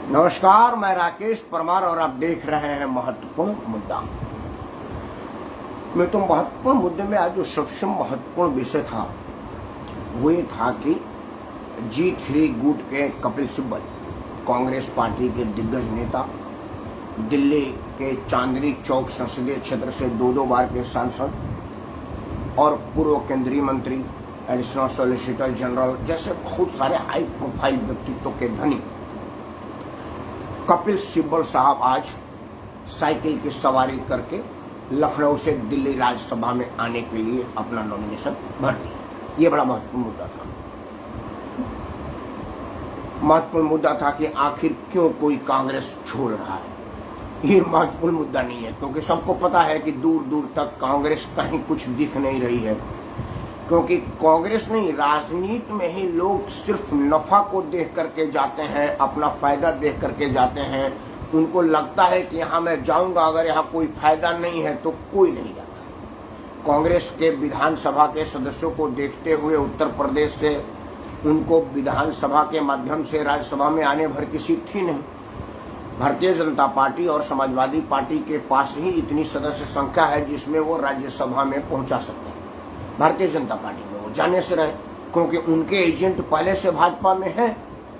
नमस्कार, मैं राकेश परमार और आप देख रहे हैं महत्वपूर्ण मुद्दा। मैं तो महत्वपूर्ण मुद्दे में आज जो सबसे महत्वपूर्ण विषय था वो ये था कि G3 गुट के कपिल सिब्बल, कांग्रेस पार्टी के दिग्गज नेता, दिल्ली के चांदनी चौक संसदीय क्षेत्र से दो बार के सांसद और पूर्व केंद्रीय मंत्री, एडिशनल सॉलिसिटर जनरल जैसे बहुत सारे हाई प्रोफाइल व्यक्तित्व के धनी कपिल सिब्बल साहब आज साइकिल की सवारी करके लखनऊ से दिल्ली राज्यसभा में आने के लिए अपना नॉमिनेशन भर दिया। ये बड़ा महत्वपूर्ण मुद्दा था। महत्वपूर्ण मुद्दा था कि आखिर क्यों कोई कांग्रेस छोड़ रहा है। ये महत्वपूर्ण मुद्दा नहीं है, क्योंकि सबको पता है कि दूर दूर तक कांग्रेस कहीं कुछ दिख नहीं रही है। क्योंकि कांग्रेस नहीं, राजनीति में ही लोग सिर्फ नफा को देख करके जाते हैं, अपना फायदा देख करके जाते हैं। उनको लगता है कि यहाँ मैं जाऊंगा, अगर यहाँ कोई फायदा नहीं है तो कोई नहीं जाता। कांग्रेस के विधानसभा के सदस्यों को देखते हुए उत्तर प्रदेश से उनको विधानसभा के माध्यम से राज्यसभा में आने भर की सीट थी नहीं। भारतीय जनता पार्टी और समाजवादी पार्टी के पास ही इतनी सदस्य संख्या है जिसमें वो राज्यसभा में पहुंचा सकते हैं। भारतीय जनता पार्टी में वो जाने से रहे, क्योंकि उनके एजेंट पहले से भाजपा में है।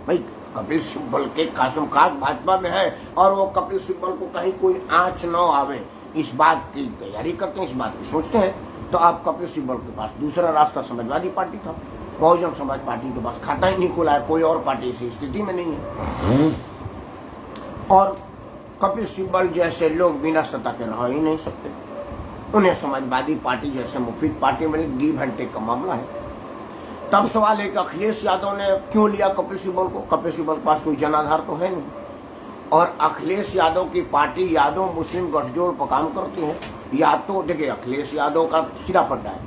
भाई कपिल सिब्बल के कासम खास भाजपा में है और वो कपिल सिब्बल को कहीं कोई आंच न आवे इस बात की तैयारी करते हैं, इस बात की सोचते हैं। तो आप कपिल सिब्बल के पास दूसरा रास्ता समाजवादी पार्टी था। बहुजन समाज पार्टी के पास खाता ही नहीं खुला है, कोई और पार्टी इसी स्थिति में नहीं है। और कपिल सिब्बल जैसे लोग बिना सत्ता के रह ही नहीं सकते। उन्हें समाजवादी पार्टी जैसे मुफीद पार्टी में गिव एंड टेक का मामला है। तब सवाल है कि अखिलेश यादव ने क्यों लिया कपिल सिब्बल को। कपिल सिब्बल के पास कोई जनाधार तो है नहीं, और अखिलेश यादव की पार्टी यादव मुस्लिम गठजोड़ पर काम करती है। या तो देखिए, अखिलेश यादव का सीधा पड्डा है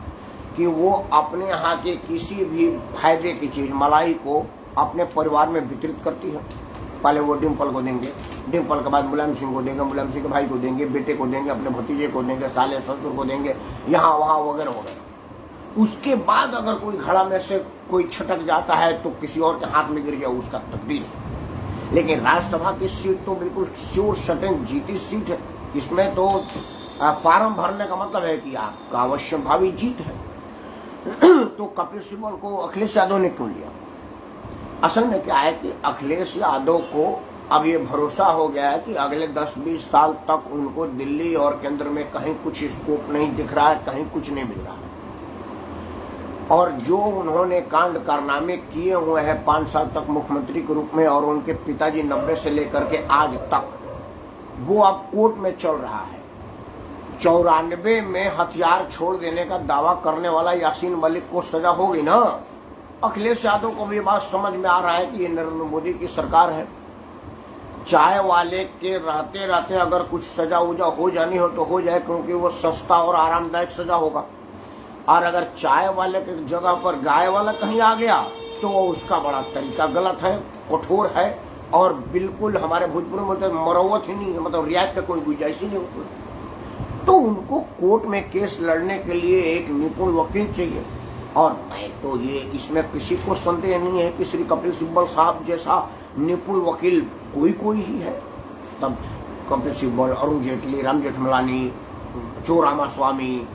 कि वो अपने यहाँ के किसी भी फायदे की चीज, मलाई को अपने परिवार में वितरित करती है। पहले वो डिम्पल को देंगे, डिम्पल के बाद मुलायम सिंह को देंगे, मुलायम सिंह के भाई को देंगे, बेटे को देंगे, अपने भतीजे को देंगे, साले ससुर को देंगे, यहाँ वहाँ वगैरह वगैरह। उसके बाद अगर कोई घड़ा में से कोई छटक जाता है तो किसी और के हाथ में गिर जाए, उसका तकदीर है। लेकिन राज्यसभा की सीट तो बिल्कुल श्योर शटन जीती सीट है। इसमें तो फार्म भरने का मतलब है कि आपका अवश्य भावी जीत है। तो कपिल सिब्बल को अखिलेश यादव ने क्यों लिया? असल में क्या है कि अखिलेश यादव को अब ये भरोसा हो गया है कि अगले 10-20 साल तक उनको दिल्ली और केंद्र में कहीं कुछ स्कोप नहीं दिख रहा है, कहीं कुछ नहीं मिल रहा है। और जो उन्होंने कांड कारनामे किए हुए हैं 5 साल तक मुख्यमंत्री के रूप में, और उनके पिताजी 90 से लेकर के आज तक, वो अब कोर्ट में चल रहा है। 94 में हथियार छोड़ देने का दावा करने वाला यासीन मलिक को सजा हो गई ना। अखिलेश यादव को भी बात समझ में आ रहा है कि ये नरेंद्र मोदी की सरकार है। चाय वाले के रहते रहते अगर कुछ सजा उजा हो जानी हो तो हो जाए, क्योंकि वो सस्ता और आरामदायक सजा होगा। और अगर चाय वाले की जगह पर गाय वाला कहीं आ गया तो उसका बड़ा तरीका गलत है, कठोर है, और बिल्कुल हमारे भोजपुर में तो मरवत ही नहीं है, मतलब रियायत का कोई गुंजाइश ही नहीं उसमें। तो उनको कोर्ट में केस लड़ने के लिए एक निपुण वकील चाहिए। और मैं तो ये इसमें किसी को संदेह नहीं है कि श्री कपिल सिब्बल साहब जैसा निपुण वकील कोई ही है। तब कपिल सिब्बल, अरुण जेटली, राम जेठमलानी, चो रामास्वामी,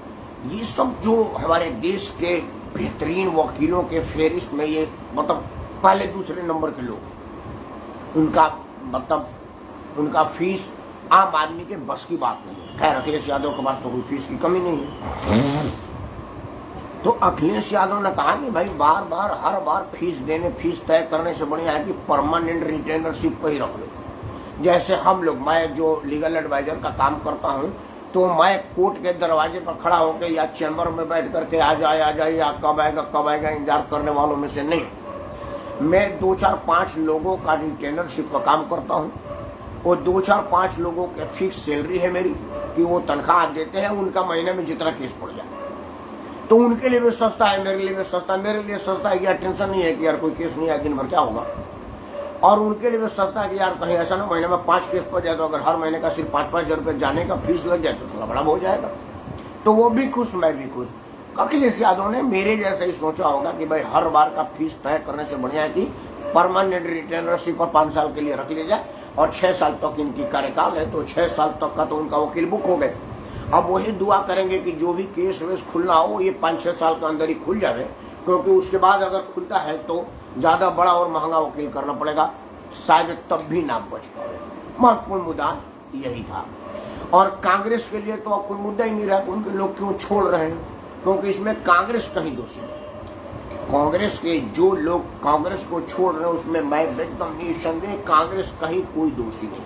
ये सब जो हमारे देश के बेहतरीन वकीलों के फेहरिस्त में ये मतलब पहले दूसरे नंबर के लोग, उनका फीस आम आदमी के बस की बात नहीं है। खैर, अखिलेश यादव के पास तो कोई फीस की कमी नहीं है। तो अखिलेश यादव ने कहा कि भाई बार बार हर बार फीस तय करने से बढ़िया है कि परमानेंट रिटेनरशिप पर ही रख लो। जैसे हम लोग, मैं जो लीगल एडवाइजर का काम करता हूँ, तो मैं कोर्ट के दरवाजे पर खड़ा होकर या चैम्बर में बैठ करके आ जाए या कब आएगा इंतजार करने वालों में से नहीं। मैं 2-4-5 लोगों का रिटेनरशिप का काम करता हूँ। वो 2-4-5 लोगों के फिक्स सैलरी है मेरी, कि वो तनख्वाह देते हैं, उनका महीने में जितना केस पड़ जाए। तो उनके लिए भी सस्ता है, मेरे लिए भी सस्ता है। मेरे लिए सस्ता है कि यार टेंशन नहीं है कि यार कोई केस नहीं है, दिन भर क्या होगा। और उनके लिए भी सस्ता है कि यार कहीं ऐसा ना महीने में 5 केस पड़ जाए, तो अगर हर महीने का सिर्फ 5-5 हजार रुपये जाने का फीस लग जाए तो उसका बड़ा हो जाएगा। तो वो भी खुश, मैं भी खुश। अखिलेश यादव ने मेरे जैसे ही सोचा होगा कि भाई हर बार का फीस तय करने से बढ़िया है कि परमानेंट रिटेनरशिप पर 5 साल के लिए रख लिया जाए और 6 साल तक इनकी कार्यकाल है, तो 6 साल तक का तो उनका वकील बुक हो गए। अब वही दुआ करेंगे कि जो भी केस वेस खुलना हो ये 5-6 साल के अंदर ही खुल जाए, क्योंकि उसके बाद अगर खुलता है तो ज्यादा बड़ा और महंगा वकील करना पड़ेगा, शायद तब भी ना बच पाए। महत्वपूर्ण मुद्दा यही था। और कांग्रेस के लिए तो अब कोई मुद्दा ही नहीं रहा, उनके लोग क्यों छोड़ रहे हैं, क्योंकि इसमें कांग्रेस कहीं दोषी नहीं। कांग्रेस के जो लोग कांग्रेस को छोड़ रहे हैं उसमें मैं एकदम निसंदेह कांग्रेस कहीं कोई दोषी नहीं,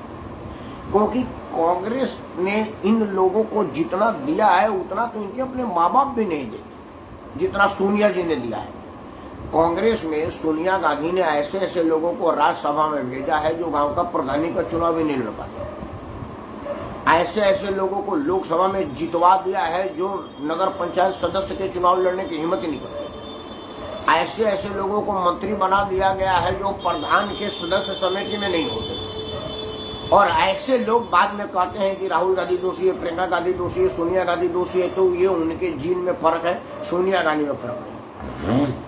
क्योंकि कांग्रेस ने इन लोगों को जितना दिया है उतना तो इनके अपने माँ बाप भी नहीं देते जितना सोनिया जी ने दिया है। कांग्रेस में सोनिया गांधी ने ऐसे ऐसे लोगों को राज्यसभा में भेजा है जो गांव का प्रधानी का चुनाव भी नहीं लड़ पाते, ऐसे ऐसे लोगों को लोकसभा में जितवा दिया है जो नगर पंचायत सदस्य के चुनाव लड़ने की हिम्मत ही नहीं करते, ऐसे ऐसे लोगों को मंत्री बना दिया गया है जो प्रधान के सदस्य समिति में नहीं होते, और ऐसे लोग बाद में कहते हैं कि राहुल गांधी दोषी है, प्रियंका गांधी दोषी है, सोनिया गांधी दोषी है। तो ये उनके जीन में फर्क है, सोनिया गांधी में फर्क है।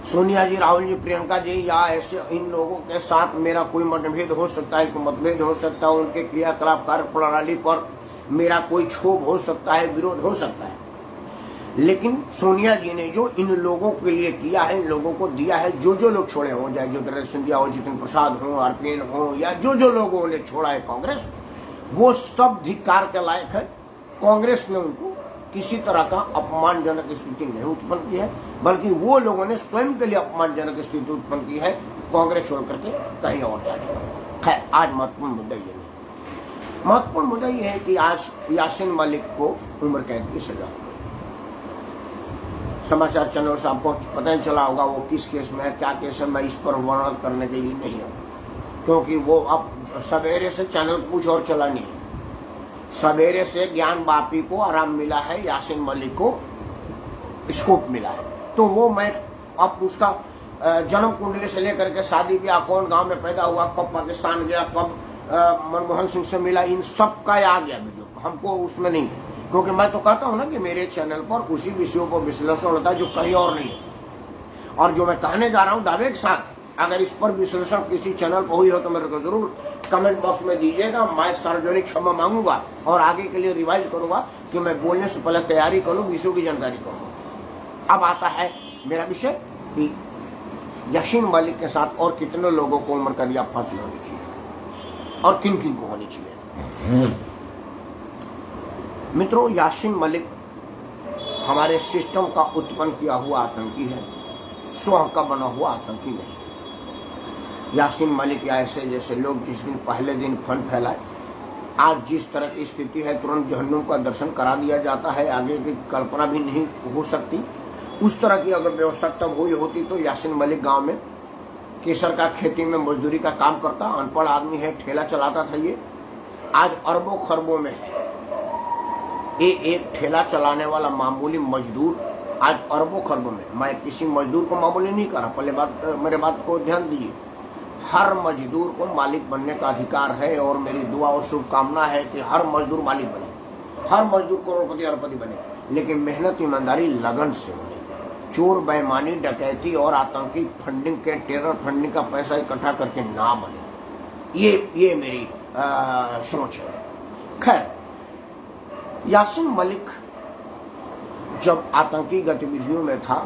सोनिया जी, राहुल जी, प्रियंका जी या ऐसे इन लोगों के साथ मेरा कोई मतभेद हो सकता है, कोई मतभेद हो सकता है, उनके क्रियाकलाप कार्यप्रणाली पर मेरा कोई क्षोभ हो सकता है, विरोध हो सकता है, लेकिन सोनिया जी ने जो इन लोगों के लिए किया है, इन लोगों को दिया है, जो लोग छोड़े हों, चाहे ज्योतिरादित्य सिंधिया हो, जितिन प्रसाद हो, आरपीएन हो, या जो लोगों ने छोड़ा है कांग्रेस, वो सब धिक्कार के लायक है। कांग्रेस ने उनको किसी तरह का अपमानजनक स्थिति नहीं उत्पन्न की है, बल्कि वो लोगों ने स्वयं के लिए अपमानजनक स्थिति उत्पन्न की है कांग्रेस छोड़ करके कहीं और जाने का। खैर, आज महत्वपूर्ण मुद्दा ये नहीं, महत्वपूर्ण मुद्दा ये है कि आज यासीन मलिक को उम्र कैद की सजा हुई। समाचार चैनल से आपको पता ही चला होगा वो किस केस में है, क्या केस है, मैं इस पर वर्णन करने के लिए नहीं हूँ, क्योंकि वो अब सवेरे से चैनल कुछ और चला नहीं है। सवेरे से ज्ञान बापी को आराम मिला है, यासीन मलिक को स्कोप मिला है, तो वो मैं अब उसका जन्म कुंडली से लेकर के शादी ब्याह, कौन गांव में पैदा हुआ, कब पाकिस्तान गया, कब मनमोहन सिंह से मिला, इन सब का आ गया वीडियो, हमको उसमें नहीं है, क्योंकि मैं तो कहता हूं ना कि मेरे चैनल पर उसी विषयों पर विश्लेषण होता है जो कहीं और नहीं है, और जो मैं कहने जा रहा हूं दावे के साथ, अगर इस पर विश्लेषण किसी चैनल पर हुई हो तो मेरे को जरूर कमेंट बॉक्स में दीजिएगा। मैं सार्वजनिक क्षमा मांगूंगा और आगे के लिए रिवाइज करूंगा कि मैं बोलने से पहले तैयारी करूं, विषयों की जानकारी करूंगा। अब आता है मेरा विषय कि यासीन मलिक के साथ और कितने लोगों को उम्र कैद या फांसी होनी चाहिए और किन किन को होनी चाहिए। मित्रों, यासीन मलिक हमारे सिस्टम का उत्पन्न किया हुआ आतंकी है, स्वयं का बना हुआ आतंकी नहीं। यासीन मलिक या ऐसे जैसे लोग जिस दिन पहले दिन फंड फैलाए, आज जिस तरह की स्थिति है तुरंत जहन्नुम का दर्शन करा दिया जाता है, आगे की कल्पना भी नहीं हो सकती। उस तरह की अगर व्यवस्था तब हुई होती तो यासीन मलिक गांव में केसर का खेती में मजदूरी का काम करता, अनपढ़ आदमी है, ठेला चलाता था, ये आज अरबों खरबों में है। ये एक ठेला चलाने वाला मामूली मजदूर आज अरबों खरबों में। मैं किसी मजदूर को मामूली नहीं कर रहा, पहले मेरे बात को ध्यान दीजिए। हर मजदूर को मालिक बनने का अधिकार है और मेरी दुआ और शुभकामना है कि हर मजदूर मालिक बने, हर मजदूर करोड़पति अरबपति बने, लेकिन मेहनत, ईमानदारी, लगन से बने। चोर, बेईमानी, डकैती और आतंकी फंडिंग के, टेरर फंडिंग का पैसा इकट्ठा करके ना बने। ये मेरी सोच है। खैर, यासीन मलिक जब आतंकी गतिविधियों में था,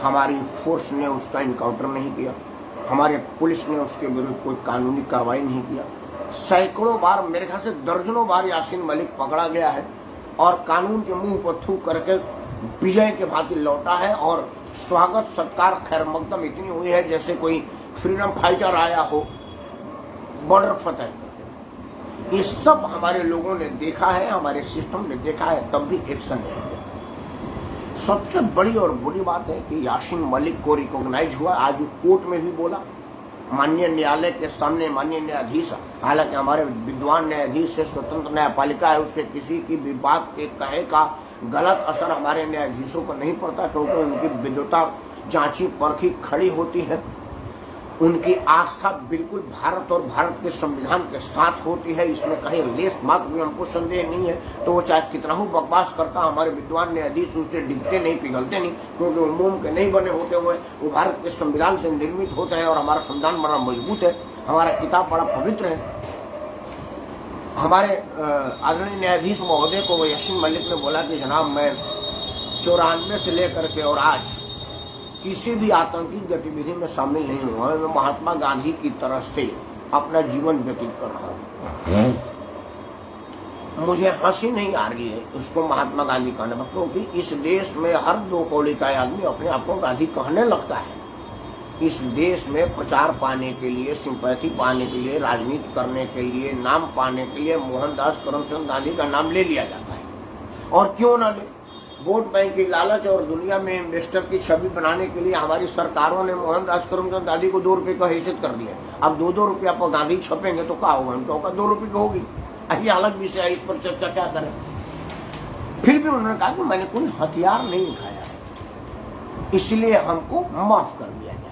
हमारी फोर्स ने उसका इनकाउंटर नहीं किया, हमारे पुलिस ने उसके विरुद्ध कोई कानूनी कार्रवाई नहीं किया। सैकड़ों बार, मेरे ख्याल से दर्जनों बार यासीन मलिक पकड़ा गया है और कानून के मुंह पर थूक करके विजय के भांति लौटा है, और स्वागत सत्कार खैर मकदम इतनी हुई है जैसे कोई फ्रीडम फाइटर आया हो बॉर्डर फतेह। ये सब हमारे लोगों ने देखा है, हमारे सिस्टम ने देखा है, तब भी एक्शन नहीं किया। सबसे बड़ी और बुरी बात है कि यासीन मलिक को रिकॉग्नाइज हुआ, आज वो कोर्ट में भी बोला, माननीय न्यायालय के सामने माननीय न्यायाधीश, हालांकि हमारे विद्वान न्यायाधीश है, स्वतंत्र न्यायपालिका है, उसके किसी की भी बात के कहे का गलत असर हमारे न्यायाधीशों पर नहीं पड़ता, क्योंकि उनकी विद्वता जांची परखी खड़ी होती है। उनकी आस्था बिल्कुल भारत और भारत के संविधान के साथ होती है, इसमें कहीं लेस मात्र भी हमको संदेह नहीं है। तो वो चाहे कितना ही बकवास करता, हमारे विद्वान न्यायाधीश उससे डिगते नहीं, पिघलते नहीं, क्योंकि वो मोम के नहीं बने होते हुए वो भारत के संविधान से निर्मित होते हैं। और हमारा संविधान बड़ा मजबूत है, हमारा किताब बड़ा पवित्र है। हमारे आदरणीय न्यायाधीश महोदय को यासीन मलिक ने बोला कि जनाब, मैं 94 से लेकर के और आज किसी भी आतंकी गतिविधि में शामिल नहीं हुआ है। मैं महात्मा गांधी की तरह से अपना जीवन व्यतीत कर रहा हूँ। मुझे हंसी नहीं आ रही है उसको महात्मा गांधी कहने पर, क्योंकि इस देश में हर 2 कौड़ी का आदमी अपने आप को गांधी कहने लगता है। इस देश में प्रचार पाने के लिए, सिंपैथी पाने के लिए, राजनीति करने के लिए, नाम पाने के लिए मोहनदास करमचंद गांधी का नाम ले लिया जाता है। और क्यों ना ले, वोट बैंक की लालच और दुनिया में इन्वेस्टर की छवि बनाने के लिए हमारी सरकारों ने मोहनदास करमचंद गांधी को 2 रुपए का हैसियत कर दिया। अब 2-2 रुपया पर गांधी छपेंगे तो क्या होगा, उनका होगा 2 रुपये की होगी। ये अलग विषय है, इस पर चर्चा क्या करें। फिर भी उन्होंने कहा कि मैंने कोई हथियार नहीं उठाया, इसलिए हमको माफ कर दिया जाए।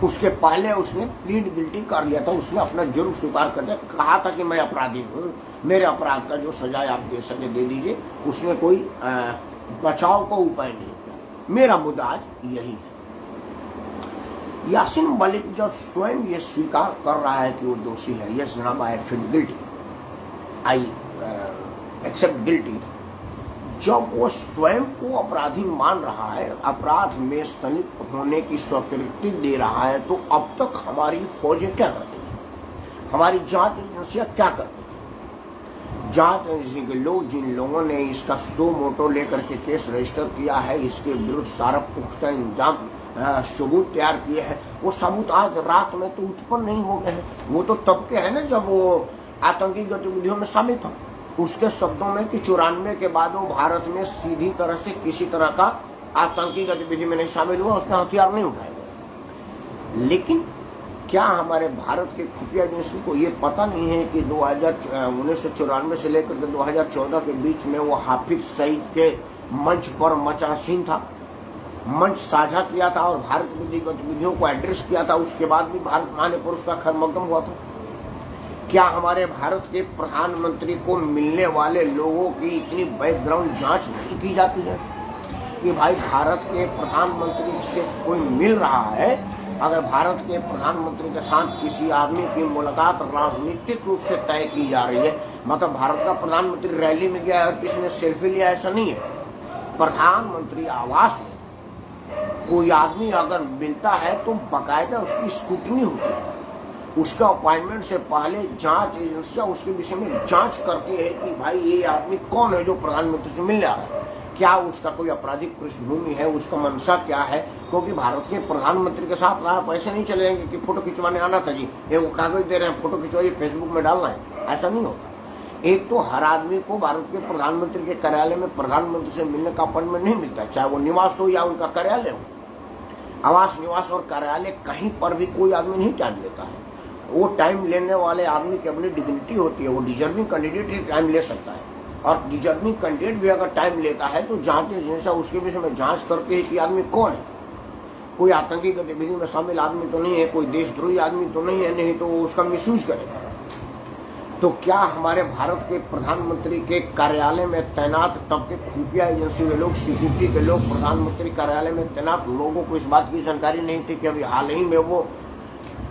उसके पहले उसने प्लीड गिल्टी कर लिया था, उसने अपना जुर्म स्वीकार कर दिया, कहा था कि मैं अपराधी हूँ, मेरे अपराध का जो सजा आप दे सके दे दीजिए। उसने कोई बचाव का उपाय नहीं किया। मेरा मुद्दा आज यही है। यासीन मलिक जब स्वयं ये स्वीकार कर रहा है कि वो दोषी है, यस जनाब, I feel guilty, I accept guilty, जब वो स्वयं को अपराधी मान रहा है, अपराध में संलिप्त होने की स्वीकृति दे रहा है, तो अब तक हमारी फौजें क्या करती हैं, हमारी जांच एजेंसियां क्या करती हैं? जांच एजेंसी के लोग, जिन लोगों ने इसका सो मोटो लेकर के केस रजिस्टर किया है, इसके विरुद्ध सारा पुख्ता इंतजाम सबूत तैयार किए हैं, वो सबूत आज रात में तो उत्पन्न नहीं हो गए हैं। वो तो तब के है ना जब वो आतंकी गतिविधियों में शामिल था। उसके शब्दों में कि 94 के बाद वो भारत में सीधी तरह से किसी तरह का आतंकी गतिविधि में नहीं शामिल हुआ, उसने हथियार नहीं उठाए। लेकिन क्या हमारे भारत के खुफिया एजेंसी को ये पता नहीं है कि 1994 से लेकर के 2014 के बीच में वो हाफिज सईद के मंच पर मचासीन था, मंच साझा किया था और भारत विरोधी गतिविधियों को एड्रेस किया था। उसके बाद भी भारत माने पर उसका खैरमकदम हुआ था। क्या हमारे भारत के प्रधानमंत्री को मिलने वाले लोगों की इतनी बैकग्राउंड जांच नहीं की जाती है कि भाई भारत के प्रधानमंत्री से कोई मिल रहा है, अगर भारत के प्रधानमंत्री के साथ किसी आदमी की मुलाकात राजनीतिक रूप से तय की जा रही है, मतलब भारत का प्रधानमंत्री रैली में गया और किसी ने सेल्फी लिया, ऐसा नहीं है। प्रधानमंत्री आवास में कोई आदमी अगर मिलता है तो बाकायदा उसकी स्क्रूटनी होती है, उसका अपॉइंटमेंट से पहले जांच एजेंसियां उसके विषय में जांच करती है कि भाई ये आदमी कौन है जो प्रधानमंत्री से मिलने आ रहा है, क्या उसका कोई आपराधिक पृष्ठभूमि है, उसका मंशा क्या है। क्योंकि भारत के प्रधानमंत्री के साथ आप ऐसे नहीं चले जाएंगे कि फोटो खिंचवाने आना था जी, ये वो कागज दे रहे हैं, फोटो खिंचवाइए, फेसबुक में डालना है, ऐसा नहीं होता। एक तो हर आदमी को भारत के प्रधानमंत्री के कार्यालय में प्रधानमंत्री से मिलने का अपॉइंटमेंट नहीं मिलता, चाहे वो निवास हो या उनका कार्यालय हो। आवास, निवास और कार्यालय कहीं पर भी कोई आदमी नहीं टाइम लेता है। वो टाइम लेने वाले आदमी की अपनी डिग्निटी होती है, वो डिजर्विंग कैंडिडेट ही टाइम ले सकता है। और डिजर्विंग कैंडिडेट भी अगर टाइम लेता है तो जांच एजेंसी उसके विषय में जांच करती है कि आदमी कौन है, कोई आतंकी गतिविधि में शामिल आदमी तो नहीं है, कोई देशद्रोही आदमी तो नहीं है, नहीं तो वो उसका मिसयूज करेगा। तो क्या हमारे भारत के प्रधानमंत्री के कार्यालय में तैनात तब के खुफिया एजेंसी के लोग, सिक्योरिटी के लोग, प्रधानमंत्री कार्यालय में तैनात लोगों को इस बात की जानकारी नहीं थी कि अभी हाल ही में वो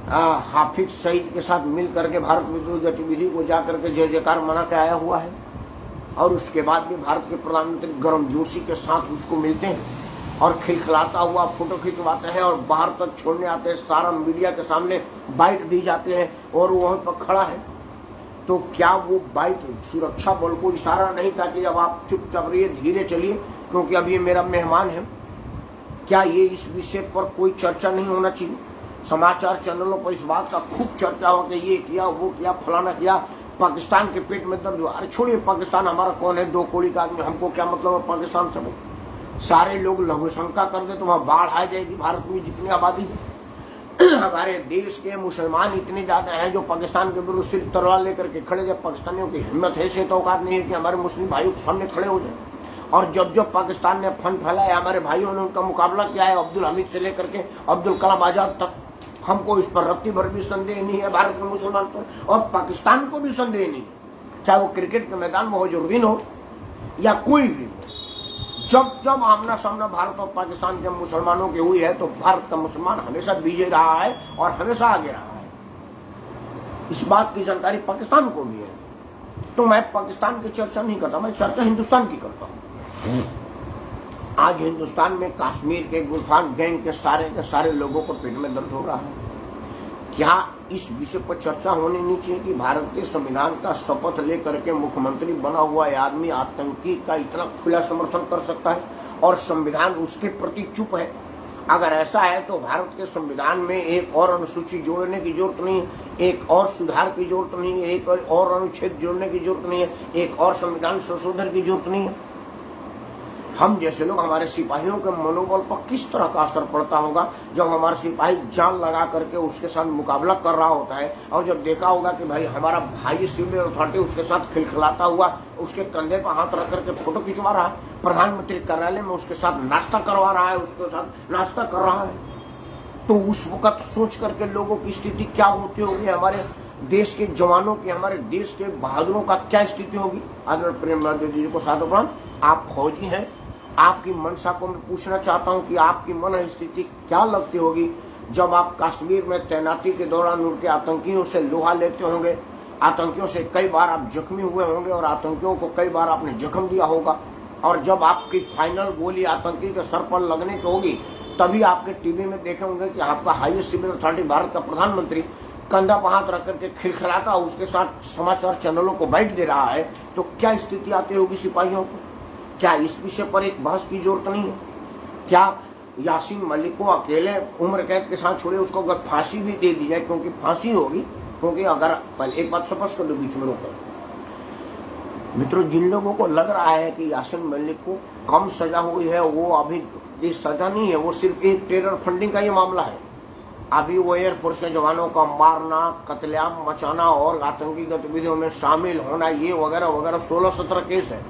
हाफिज सईद के साथ मिल करके भारत विरोधी गतिविधि को जाकर के जय जयकार मना के आया हुआ है। और उसके बाद भी भारत के प्रधानमंत्री गर्मजोशी के साथ उसको मिलते हैं और खिलखिलाता हुआ फोटो खिंचवाते हैं और बाहर तक छोड़ने आते हैं, सारा मीडिया के सामने बाइट दी जाते हैं और वो वहीं पर खड़ा है। तो क्या वो बाइट सुरक्षा बल को इशारा नहीं था कि अब आप चुपचाप रहिए, धीरे चलिए, क्योंकि अब ये मेरा मेहमान है? क्या ये इस विषय पर कोई चर्चा नहीं होना चाहिए? समाचार चैनलों पर इस बात का खूब चर्चा हो कि ये किया, वो किया, फलाना किया, पाकिस्तान के पेट में दर्द हुआ। अरे छोड़िए, पाकिस्तान हमारा कौन है, 2 कौड़ी का आदमी, हमको क्या मतलब है पाकिस्तान से? भाई सारे लोग लघुशंका कर दे तो वहां बाढ़ आ जाएगी। भारत में जितनी आबादी है, हमारे देश के मुसलमान इतने ज्यादा हैं जो पाकिस्तान के विरुद्ध सिर्फ तलवार लेकर के खड़े। जब पाकिस्तानियों की हिम्मत है, से तो औकात नहीं है कि हमारे मुस्लिम भाइयों के सामने खड़े हो जाए। और जब जब पाकिस्तान ने फंड फैलाया, हमारे भाइयों ने उनका मुकाबला किया है, अब्दुल हमीद से लेकर के अब्दुल कलाम आजाद तक हमको इस पर रत्ती भर भी संदेह नहीं है भारत के मुसलमान पर, और पाकिस्तान को भी संदेह नहीं है, चाहे वो क्रिकेट के मैदान में हो, जुर्दीन हो या कोई भी हो। जब जब आमना सामना भारत और पाकिस्तान के मुसलमानों की हुई है तो भारत का मुसलमान हमेशा विजय रहा है और हमेशा आगे रहा है। इस बात की जानकारी पाकिस्तान को भी है। तो मैं पाकिस्तान की चर्चा नहीं करता, मैं चर्चा हिंदुस्तान की करता हूं। आज हिंदुस्तान में कश्मीर के गुलफान गैंग के सारे लोगों को पेट में दर्द हो रहा है। क्या इस विषय पर चर्चा होनी नहीं चाहिए कि भारतीय संविधान का शपथ लेकर के मुख्यमंत्री बना हुआ आदमी आतंकी का इतना खुला समर्थन कर सकता है और संविधान उसके प्रति चुप है? अगर ऐसा है तो भारत के संविधान में एक और अनुसूची जोड़ने की जरूरत नहीं है, एक और सुधार की जरूरत नहीं है, एक और अनुच्छेद जोड़ने की जरूरत नहीं है, एक और संविधान संशोधन की जरूरत नहीं है। हम जैसे लोग, हमारे सिपाहियों के मनोबल पर किस तरह का असर पड़ता होगा जब हमारा सिपाही जान लगा करके उसके साथ मुकाबला कर रहा होता है, और जब देखा होगा कि भाई हमारा भाई सिविल अथॉरिटी उसके साथ खिलखिलाता हुआ उसके कंधे पर हाथ रख करके फोटो खिंचवा रहा है, प्रधानमंत्री कार्यालय में उसके साथ नाश्ता करवा रहा है, उसके साथ नाश्ता कर रहा है, तो उस वक्त सोच करके लोगों की स्थिति क्या होती होगी, हमारे देश के जवानों की, हमारे देश के बहादुरों का क्या स्थिति होगी। आदरणीय प्रेम जी को साथ उपरांत, आप फौजी हैं, आपकी मनसा को मैं पूछना चाहता हूं कि आपकी मन स्थिति क्या लगती होगी जब आप कश्मीर में तैनाती के दौरान उनके आतंकियों से लोहा लेते होंगे, आतंकियों से कई बार आप जख्मी हुए होंगे और आतंकियों को कई बार आपने जख्म दिया होगा, और जब आपकी फाइनल गोली आतंकी के सर पर लगने की होगी तभी आपके टीवी में देखे होंगे कि आपका हाईएस्ट सिविल अथॉरिटी भारत का प्रधानमंत्री कंधा पर हाथ रख करके खिलखिलाता उसके साथ समाचार चैनलों को बैठ दे रहा है, तो क्या स्थिति आती होगी सिपाहियों को? क्या इस विषय पर एक बहस की जरूरत नहीं है? क्या यासीन मलिक को अकेले उम्र कैद के साथ छोड़े, उसको अगर फांसी भी दे दी जाए, क्योंकि फांसी होगी, क्योंकि अगर पहले एक बात स्पष्ट कर दो बीच में रोकर मित्रों, जिन लोगों को लग रहा है कि यासीन मलिक को कम सजा हुई है, वो अभी ये सजा नहीं है, वो सिर्फ एक टेरर फंडिंग का ये मामला है। अभी वो एयरफोर्स के जवानों का मारना, कत्लेआम मचाना और आतंकी गतिविधियों में शामिल होना, ये वगैरह वगैरह 16-17 केस है।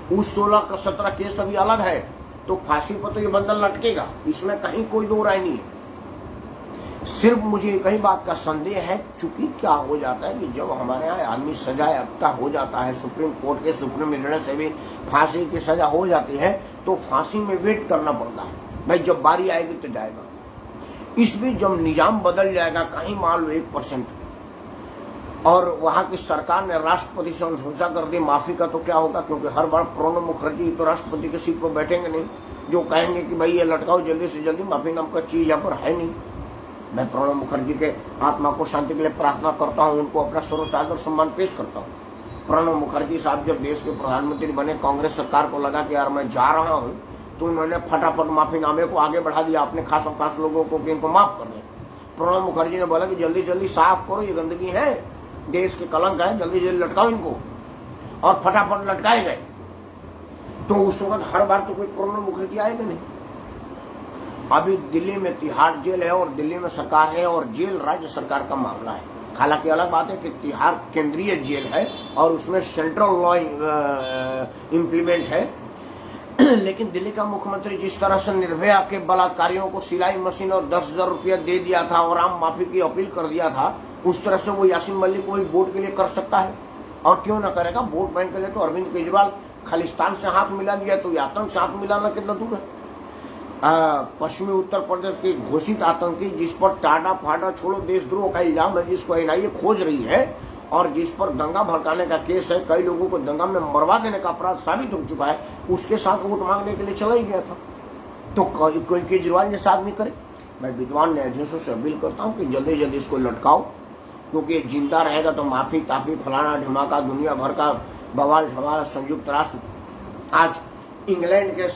उस 16-17 केस अभी अलग है, तो फांसी पर तो ये बंदा लटकेगा, इसमें कहीं कोई दो राय नहीं है। सिर्फ मुझे कई बात का संदेह है, चूंकि क्या हो जाता है कि जब हमारे यहाँ आदमी सजाए अब्ता हो जाता है, सुप्रीम कोर्ट के सुप्रीम निर्णय से भी फांसी की सजा हो जाती है, तो फांसी में वेट करना पड़ता है। भाई जब बारी आएगी तो जाएगा। इस बीच जब निजाम बदल जाएगा, कहीं मान लो 1%, और वहां की सरकार ने राष्ट्रपति से अनुशंसा कर दी माफी का, तो क्या होगा? क्योंकि हर बार प्रणब मुखर्जी तो राष्ट्रपति की सीट पर बैठेंगे नहीं, जो कहेंगे कि भाई ये लटकाओ जल्दी से जल्दी, माफी नाम का चीज यहाँ पर है नहीं। मैं प्रणब मुखर्जी के आत्मा को शांति के लिए प्रार्थना करता हूँ, उनको अपना सर्वोच्च आदर सम्मान पेश करता हूँ। प्रणब मुखर्जी साहब जब देश के प्रधानमंत्री बने, कांग्रेस सरकार को लगा कि यार मैं जा रहा हूँ, तो उन्होंने फटाफट माफीनामे को आगे बढ़ा दिया अपने खास लोगों को कि इनको माफ कर दें। प्रणब मुखर्जी ने बोला कि जल्दी जल्दी साफ करो, ये गंदगी है, देश के कलंक है, जल्दी जल्दी लटकाओ इनको, और फटाफट लटकाए गए। तो उस वक्त हर बार तो कोई प्रणब मुखर्जी आएगा नहीं। अभी दिल्ली में तिहाड़ जेल है और दिल्ली में सरकार है और जेल राज्य सरकार का मामला है। हालांकि अलग बात है कि तिहाड़ केंद्रीय जेल है और उसमें सेंट्रल लॉ इम्प्लीमेंट है, लेकिन दिल्ली का मुख्यमंत्री जिस तरह से निर्भया के बलात्कारियों को सिलाई मशीन और 10,000 रुपया दे दिया था और आम माफी की अपील कर दिया था, उस तरह से वो यासीन मलिक को भी वोट के लिए कर सकता है, और क्यों ना करेगा। वोट बैंक के लिए तो अरविंद केजरीवाल खालिस्तान से हाथ मिला दिया, तो ये आतंक से हाथ मिलाना कितना दूर है। पश्चिमी उत्तर प्रदेश के घोषित आतंकी जिस पर टाटा फाटा छोड़ो देशद्रोह का इल्जाम है, जिसको एनआईए खोज रही है और जिस पर दंगा भड़काने का केस है, कई लोगों को दंगा में मरवा देने का अपराध साबित हो चुका है, उसके साथ वोट मांगने के लिए चला ही गया था। तो कोई केजरीवाल जैसा आदमी करे। मैं विद्वान न्यायाधीशों से अपील करता हूँ कि जल्दी जल्दी इसको लटकाओ, क्योंकि जिंदा रहेगा तो माफी ताफी फलाना ढिमाका दुनिया भर का बवाल झवाल। संयुक्त राष्ट्र आज इंग्लैंड के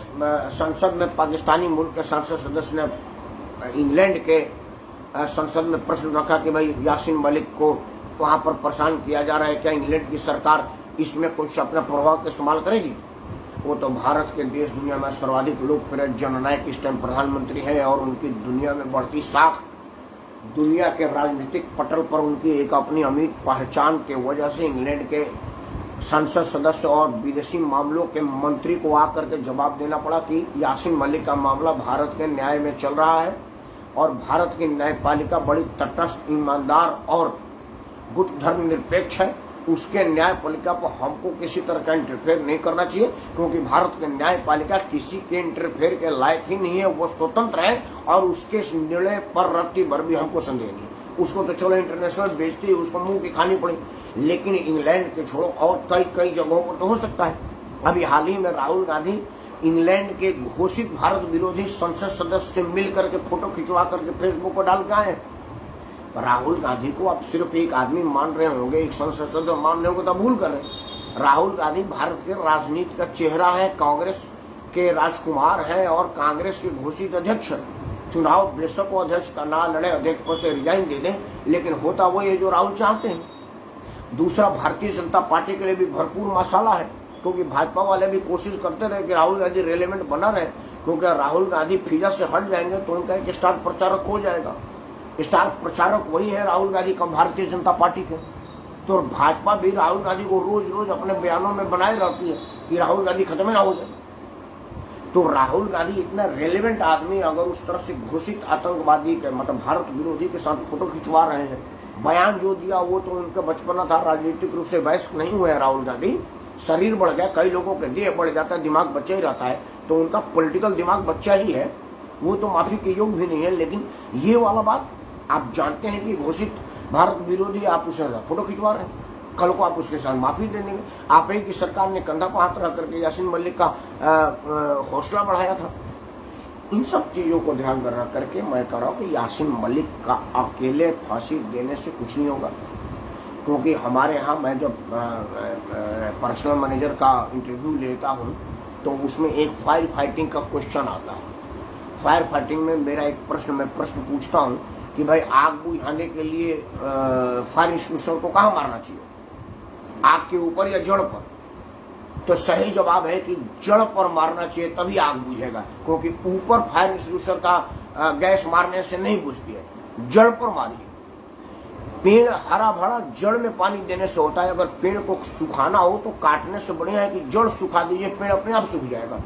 संसद में पाकिस्तानी मुल्क के संसद सदस्य ने इंग्लैंड के संसद में प्रश्न रखा कि भाई यासीन मलिक को वहां पर परेशान किया जा रहा है, क्या इंग्लैंड की सरकार इसमें कुछ अपना प्रभाव का इस्तेमाल करेगी? वो तो भारत के देश दुनिया में सर्वाधिक लोकप्रिय जननायक इस टाइम प्रधानमंत्री है और उनकी दुनिया में बढ़ती साख, दुनिया के राजनीतिक पटल पर उनकी एक अपनी अमीर पहचान के वजह से इंग्लैंड के संसद सदस्य और विदेशी मामलों के मंत्री को आकर के जवाब देना पड़ा कि यासीन मलिक का मामला भारत के न्याय में चल रहा है और भारत की न्यायपालिका बड़ी तटस्थ, ईमानदार और गुट धर्मनिरपेक्ष है, उसके न्यायपालिका पर हमको किसी तरह का इंटरफेयर नहीं करना चाहिए, क्योंकि भारत की न्यायपालिका किसी के इंटरफेयर के लायक ही नहीं है। वो स्वतंत्र है और उसके निर्णय पर रत्ती भर भी हमको संदेह नहीं। उसको तो चलो इंटरनेशनल बेचती है, उसको मुंह की खानी पड़ी, लेकिन इंग्लैंड के छोड़ो और कई जगहों पर तो हो सकता है। अभी हाल ही में राहुल गांधी इंग्लैंड के घोषित भारत विरोधी संसद सदस्य से मिल करके फोटो खिंचवा करके फेसबुक पर डाल के आए। राहुल गांधी को आप सिर्फ एक आदमी मान रहे होंगे, एक संसद सदस्य मान रहे होंगे तो भूल कर रहे हैं। राहुल गांधी भारत के राजनीति का चेहरा है, कांग्रेस के राजकुमार है और कांग्रेस के घोषित अध्यक्ष है। चुनाव बेशक वो अध्यक्ष का ना लड़े, अध्यक्ष पद से रिजाइन दे दें, लेकिन होता वो ये जो राहुल चाहते हैं। दूसरा, भारतीय जनता पार्टी के लिए भी भरपूर मसाला है, क्योंकि भाजपा वाले भी कोशिश करते रहे कि राहुल गांधी रेलेवेंट बना रहे, क्योंकि राहुल गांधी फीजा से हट जाएंगे तो उनका एक स्टार प्रचारक हो जाएगा। स्टार प्रचारक वही है राहुल गांधी का, भारतीय जनता पार्टी के। तो भाजपा भी राहुल गांधी को रोज रोज अपने बयानों में बनाए रहती है कि राहुल गांधी खत्म ही ना हो जाए। तो राहुल गांधी इतना रेलेवेंट आदमी अगर उस तरह से घोषित आतंकवादी के मतलब भारत विरोधी के साथ फोटो खिंचवा रहे हैं, बयान जो दिया वो तो उनका बचपना था, राजनीतिक रूप से वयस्क नहीं हुए राहुल गांधी। शरीर बढ़ गया, कई लोगों के देह बढ़ जाता है, दिमाग बच्चा ही रहता है, तो उनका पॉलिटिकल दिमाग बच्चा ही है, वो तो माफी के योग भी नहीं है। लेकिन ये वाला बात आप जानते हैं कि घोषित भारत विरोधी आप उसके साथ फोटो खिंचवा रहे हैं, कल को आप उसके साथ माफी दे देंगे। आप ही की सरकार ने कंधा पर हाथ रख करके यासीन मलिक का हौसला बढ़ाया था। इन सब चीजों को ध्यान में रख करके मैं कह रहा हूँ कि यासीन मलिक का अकेले फांसी देने से कुछ नहीं होगा, क्योंकि हमारे यहाँ मैं जब पर्सनल मैनेजर का इंटरव्यू लेता हूँ तो उसमें एक फायर फाइटिंग का क्वेश्चन आता है। फायर फाइटिंग में मेरा एक मैं प्रश्न पूछता हूँ कि भाई आग बुझाने के लिए फायर एक्सटिंग्विशर को कहाँ मारना चाहिए, आग के ऊपर या जड़ पर? तो सही जवाब है कि जड़ पर मारना चाहिए, तभी आग बुझेगा, क्योंकि ऊपर फायर एक्सटिंग्विशर का गैस मारने से नहीं बुझती है, जड़ पर मारिए। पेड़ हरा भरा जड़ में पानी देने से होता है। अगर पेड़ को सुखाना हो तो काटने से बढ़िया है कि जड़ सुखा दीजिए, पेड़ अपने आप सूख जाएगा।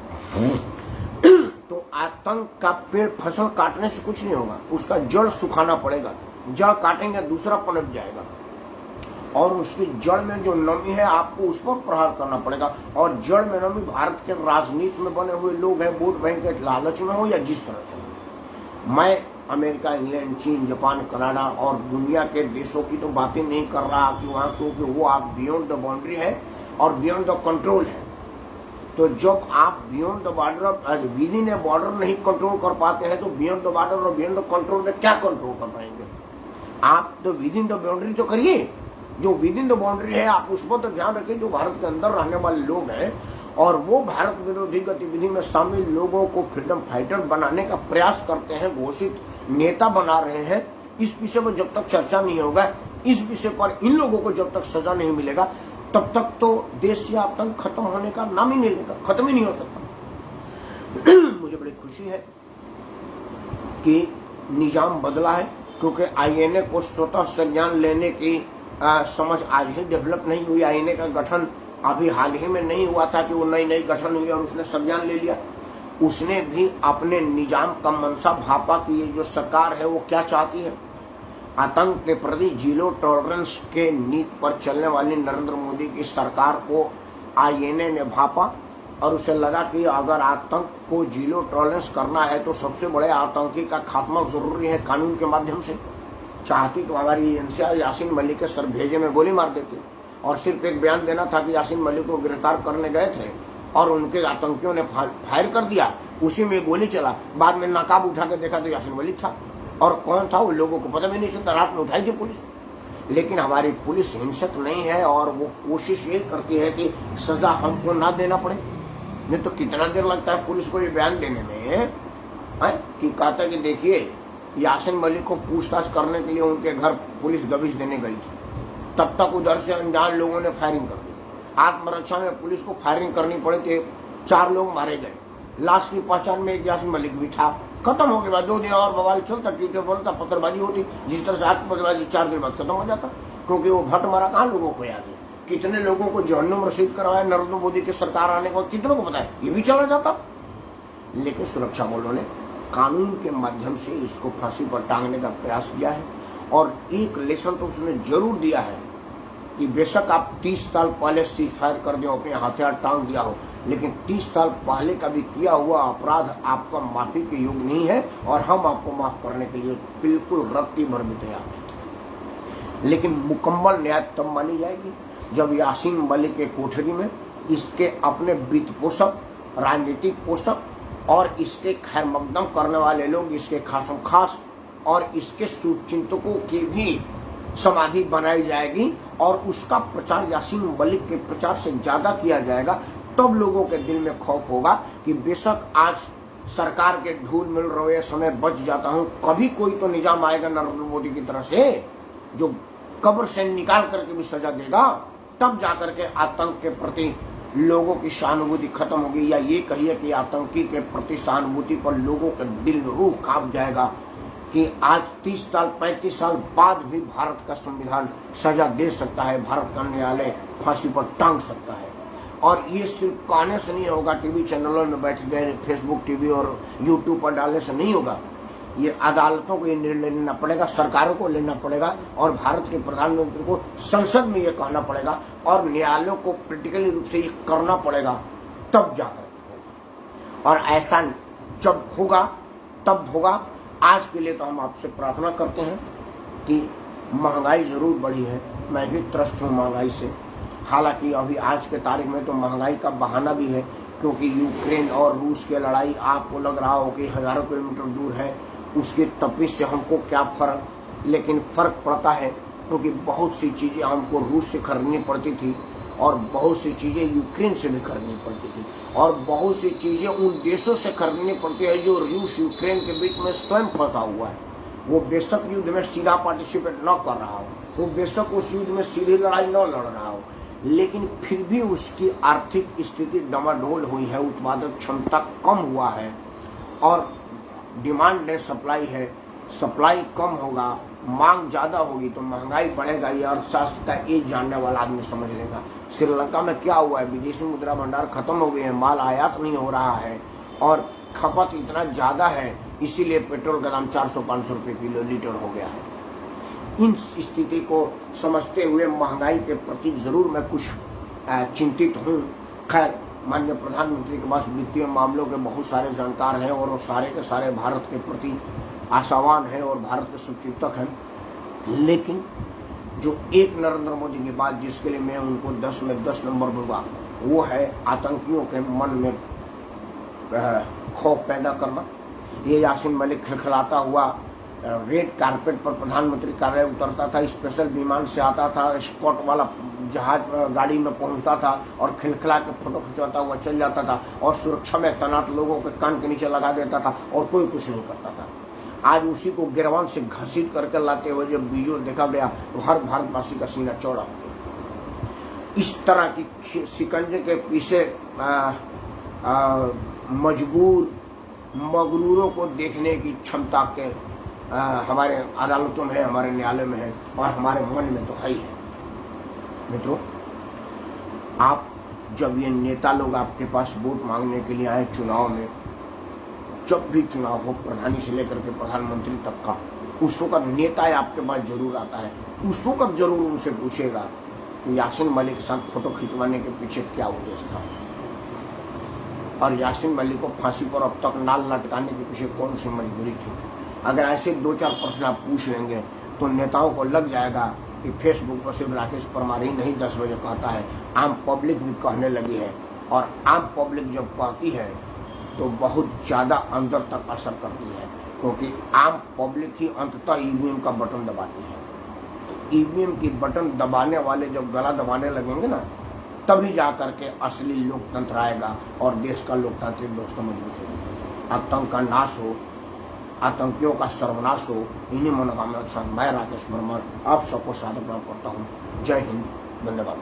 तो आतंक का पेड़ फसल काटने से कुछ नहीं होगा, उसका जड़ सुखाना पड़ेगा। जड़ काटेंगे दूसरा पनप जाएगा, और उसकी जड़ में जो नमी है आपको उस पर प्रहार करना पड़ेगा। और जड़ में नमी भारत के राजनीति में बने हुए लोग हैं, वोट बैंक के लालच में हो या जिस तरह से। मैं अमेरिका, इंग्लैंड, चीन, जापान, कनाडा और दुनिया के देशों की तो बातें नहीं कर रहा कि वहाँ, क्योंकि वो आप बियॉन्ड द बाउंड्री है और बियॉन्ड द कंट्रोल है। तो जब आप beyond the border, with in A border नहीं कंट्रोल कर पाते हैं, तो बियॉन्ड द बॉर्डर और बियॉन्ड द कंट्रोल में क्या कंट्रोल कर पाएंगे? आप तो विद इन द बाउंड्री तो करिए, जो विद इन द बाउंड्री है आप उस पर तो ध्यान रखिए, जो भारत के अंदर रहने वाले लोग हैं और वो भारत विरोधी गतिविधि में शामिल लोगों को फ्रीडम फाइटर बनाने का प्रयास करते हैं, घोषित नेता बना रहे हैं। इस विषय पर जब तक चर्चा नहीं होगा, इस विषय पर इन लोगों को जब तक सजा नहीं मिलेगा, तब तक तो देश से आतंक खत्म होने का नाम ही नहीं लेगा, खत्म ही नहीं हो सकता। मुझे बड़ी खुशी है कि निजाम बदला है, क्योंकि आईएनए को स्वतः संज्ञान लेने की समझ आज ही डेवलप नहीं हुई। आईएनए का गठन अभी हाल ही में नहीं हुआ था कि वो नई गठन हुई और उसने संज्ञान ले लिया। उसने भी अपने निजाम का मनसा भापा कि ये जो सरकार है वो क्या चाहती है। आतंक के प्रति जीरो टॉलरेंस के नीति पर चलने वाली नरेंद्र मोदी की सरकार को आईएनए ने भापा और उसे लगा कि अगर आतंक को जीरो टॉलरेंस करना है तो सबसे बड़े आतंकी का खात्मा जरूरी है कानून के माध्यम से। चाहती तो हमारी एजेंसियां यासीन मलिक के सर भेजे में गोली मार देती और सिर्फ एक बयान देना था कि यासीन मलिक को गिरफ्तार करने गए थे और उनके आतंकियों ने फायर कर दिया, उसी में गोली चला। बाद में नकाब उठा के देखा तो यासीन मलिक था, और कौन था वो लोगों को पता भी नहीं चलता। रात में उठाई थी पुलिस। लेकिन हमारी पुलिस हिंसक नहीं है और वो कोशिश ये करती है कि सजा हमको ना देना पड़े। नहीं तो कितना देर लगता है पुलिस को ये बयान देने में कि कहता है कि देखिए यासीन मलिक को पूछताछ करने के लिए उनके घर पुलिस गविश देने गई थी, तब तक उधर से अनजान लोगों ने फायरिंग कर दी। आत्मरक्षा में पुलिस को फायरिंग करनी पड़ी तो 4 लोग मारे गए। लाश की पहचान में एक यासीन मलिक भी था। खत्म हो गया। 2 दिन और बवाल चलता, चूटे बोलता, पत्थरबाजी होती। जिस तरह से आत्मबाजी 4 दिन बाद खत्म हो जाता, क्योंकि वो भट्ट मारा कहाँ लोगों को याद है। कितने लोगों को जहन्नुम रसीद करवाया नरेंद्र मोदी की सरकार आने के बाद, कितनों को पता है, ये भी चला जाता। लेकिन सुरक्षा बलों ने कानून के माध्यम से इसको फांसी पर टांगने का प्रयास किया है। और एक लेसन तो उसने जरूर दिया है कि बेशक आप 30 साल पहले सीज फायर कर दिया, अपने हथियार टांग दिया हो, लेकिन 30 साल पहले का भी किया हुआ अपराध आपका माफी के योग्य नहीं है और हम आपको माफ करने के लिए बिल्कुल रत्ती भर भी तैयार हैं। लेकिन मुकम्मल न्याय तब मानी जाएगी जब यासीन मलिक के कोठरी में इसके अपने वित्त पोषक, राजनीतिक पोषक और इसके खैर मकदम करने वाले लोग, इसके खासम खास और इसके शुभचिंतकों की भी समाधि बनाई जाएगी और उसका प्रचार यासीन मलिक के प्रचार से ज्यादा किया जाएगा। तब लोगों के दिल में खौफ होगा कि बेशक आज सरकार के धूल मिल रहे समय बच जाता हूं, कभी कोई तो निजाम आएगा नरेंद्र मोदी की तरह से जो कब्र से निकाल करके भी सजा देगा, तब जाकर के आतंक के प्रति लोगों की सहानुभूति खत्म होगी। या ये कहिए कि आतंकी के प्रति सहानुभूति पर लोगों का दिल रूह कांप जाएगा कि आज 30 साल 35 साल बाद भी भारत का संविधान सजा दे सकता है, भारत का न्यायालय फांसी पर टांग सकता है। और ये सिर्फ कहने से नहीं होगा, टीवी चैनलों में बैठ गए, फेसबुक टीवी और यूट्यूब पर डालने से नहीं होगा। ये अदालतों को ये निर्णय लेना पड़ेगा, सरकारों को लेना पड़ेगा और भारत के प्रधानमंत्री को संसद में ये कहना पड़ेगा और न्यायालयों को प्रैक्टिकली रूप से ये करना पड़ेगा, तब जाकर होगा। और ऐसा जब होगा तब होगा। आज के लिए तो हम आपसे प्रार्थना करते हैं कि महंगाई जरूर बढ़ी है, मैं भी त्रस्त हूँ महंगाई से। हालांकि अभी आज के तारीख में तो महंगाई का बहाना भी है, क्योंकि यूक्रेन और रूस की लड़ाई आपको लग रहा हो कि हजारों किलोमीटर दूर है, उसकी तपिश से हमको क्या फर्क, लेकिन फर्क पड़ता है क्योंकि बहुत सी चीज़ें हमको रूस से खरीदनी पड़ती थी और बहुत सी चीज़ें यूक्रेन से भी खरीदनी पड़ती थी और बहुत सी चीज़ें उन देशों से खरीदनी पड़ती है जो रूस यूक्रेन के बीच में स्वयं फंसा हुआ है। वो बेशक युद्ध में सीधा पार्टिसिपेट न कर रहा हो, वो बेशक उस युद्ध में सीधी लड़ाई न लड़ रहा हो, लेकिन फिर भी उसकी आर्थिक स्थिति डमाडोल हुई है, उत्पादक क्षमता कम हुआ है और डिमांड ने सप्लाई है, सप्लाई कम होगा, मांग ज्यादा होगी तो महंगाई बढ़ेगा। ये अर्थशास्त्र का एक जानने वाला आदमी समझ लेगा। श्रीलंका में क्या हुआ है, विदेशी मुद्रा भंडार खत्म हो गए हैं, माल आयात नहीं हो रहा है और खपत इतना ज्यादा है, इसीलिए पेट्रोल का दाम 400-500 रुपये किलो लीटर हो गया है। इन स्थिति को समझते हुए महंगाई के प्रति जरूर मैं कुछ चिंतित हूँ। खैर, माननीय प्रधानमंत्री के पास वित्तीय मामलों के बहुत सारे जानकार हैं और वो सारे के सारे भारत के प्रति आशावान है और भारत के शुभचिंतक हैं। लेकिन जो एक नरेंद्र मोदी की बात जिसके लिए मैं उनको 10 में 10 नंबर दूंगा, वो है आतंकियों के मन में खौफ पैदा करना। ये यासीन मलिक खिलखिलाता हुआ रेड कारपेट पर प्रधानमंत्री कार्यालय उतरता था, स्पेशल विमान से आता था, स्कॉट वाला जहाज गाड़ी में पहुंचता था और खिलखिला के फोटो खिंचवाता हुआ चल जाता था और सुरक्षा में तैनात लोगों के कान के नीचे लगा देता था और कोई कुछ नहीं करता था। आज उसी को गिरवान से घसीट करके लाते हुए जब वीडियो देखा गया तो हर भारतवासी का सीना चौड़ा हो गया। इस तरह की शिकंजे के पीछे मजबूर मगरूरों को देखने की क्षमता के हमारे अदालतों में है, हमारे न्यायालय में है और हमारे मन में तो है ही है। मित्रों, आप जब ये नेता लोग आपके पास वोट मांगने के लिए आए चुनाव में, जब भी चुनाव हो प्रधानी से लेकर के प्रधानमंत्री तक का, उस वक्त नेता आपके पास जरूर आता है, उस वक्त जरूर उनसे पूछेगा कि यासीन मलिक के साथ फोटो खिंचवाने के पीछे क्या उद्देश्य था और यासीन मलिक को फांसी पर अब तक नाल लटकाने के पीछे कौन सी मजबूरी थी। अगर ऐसे 2-4 प्रश्न आप पूछ लेंगे तो नेताओं को लग जाएगा कि फेसबुक पर सिर्फ राकेश परमार ही नहीं 10 बजे कहता है, आम पब्लिक भी कहने लगी है और आम पब्लिक जब कहती है तो बहुत ज़्यादा अंदर तक असर करती है, क्योंकि आम पब्लिक ही अंततः ईवीएम का बटन दबाती है। तो ईवीएम की बटन दबाने वाले जब गला दबाने लगेंगे ना, तभी जाकर के असली लोकतंत्र आएगा और देश का लोकतांत्रिक व्यवस्था मजबूत होगी। आतंक का नाश हो, आतंकियों का सर्वनाश हो, इन्हीं मनोकामना के साथ मैं राकेश परमार आप सबको सादर प्रणाम करता हूँ। जय हिंद, धन्यवाद।